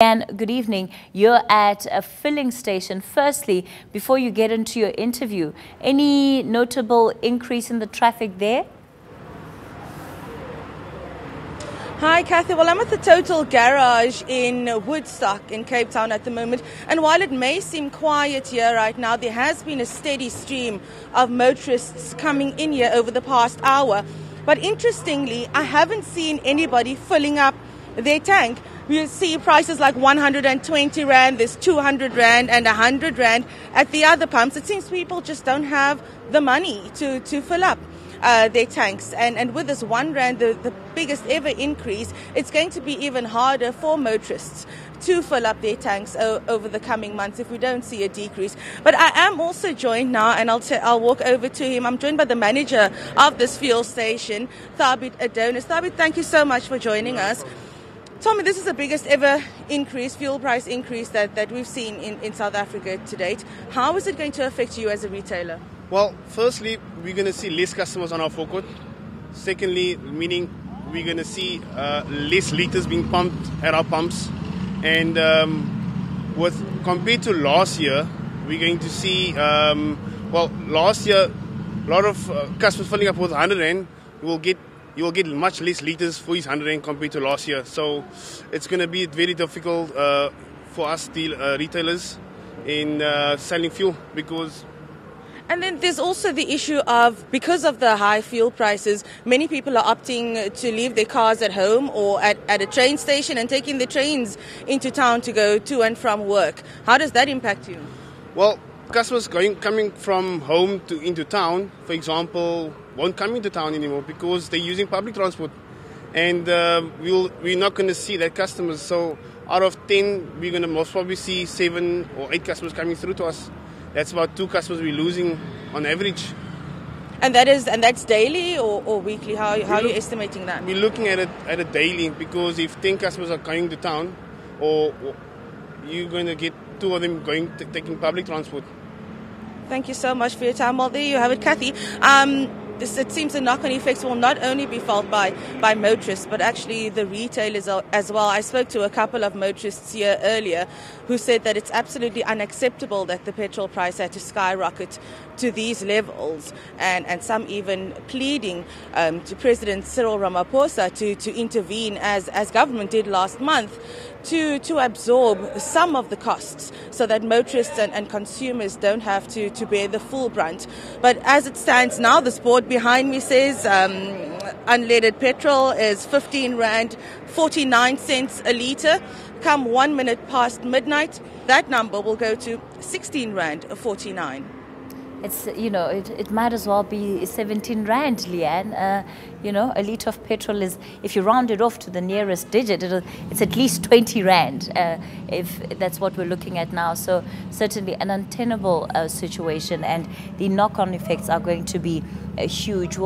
And good evening. You're at a filling station. Firstly, before you get into your interview, any notable increase in the traffic there? Hi, Kathy. Well, I'm at the Total Garage in Woodstock in Cape Town at the moment. And while it may seem quiet here right now, there has been a steady stream of motorists coming in here over the past hour. But interestingly, I haven't seen anybody filling up their tank. You see prices like 120 Rand, there's 200 Rand and 100 Rand at the other pumps. It seems people just don't have the money to fill up their tanks. And with this 1 Rand, the biggest ever increase, it's going to be even harder for motorists to fill up their tanks over the coming months if we don't see a decrease. But I am also joined now, and I'll walk over to him. I'm joined by the manager of this fuel station, Talbot Fuel. Talbot, thank you so much for joining us. Tell me, this is the biggest ever increase, fuel price increase that we've seen in South Africa to date. How is it going to affect you as a retailer? Well, firstly, we're going to see less customers on our forecourt. Secondly, meaning we're going to see less litres being pumped at our pumps. And compared to last year, we're going to see, last year, a lot of customers filling up with 100 Rand. You will get much less litres for his 100 Rand compared to last year. So it's going to be very difficult for us retailers in selling fuel because... And then there's also the issue of, because of the high fuel prices, many people are opting to leave their cars at home or at a train station and taking the trains into town to go to and from work. How does that impact you? Well, customers coming from home into town, for example, won't come into town anymore because they're using public transport, and we're not going to see that customers. So out of 10, we're going to most probably see 7 or 8 customers coming through to us. That's about 2 customers we're losing on average. And that's daily or weekly? How are you estimating that? We're looking at it daily, because if 10 customers are coming to town, or you're going to get 2 of them taking public transport. Thank you so much for your time. Well, there you have it, Kathy. It seems the knock-on effects will not only be felt by motorists, but actually the retailers as well. I spoke to a couple of motorists here earlier who said that it's absolutely unacceptable that the petrol price had to skyrocket to these levels, and some even pleading to President Cyril Ramaphosa to intervene as government did last month to absorb some of the costs so that motorists and consumers don't have to bear the full brunt. But as it stands now, this board behind me says unleaded petrol is 15 Rand 49 cents a litre. Come 1 minute past midnight, that number will go to 16 Rand 49. It's, it might as well be 17 Rand, Leigh-Anne. A litre of petrol is, if you round it off to the nearest digit, it's at least 20 Rand, if that's what we're looking at now. So certainly an untenable situation, and the knock-on effects are going to be huge.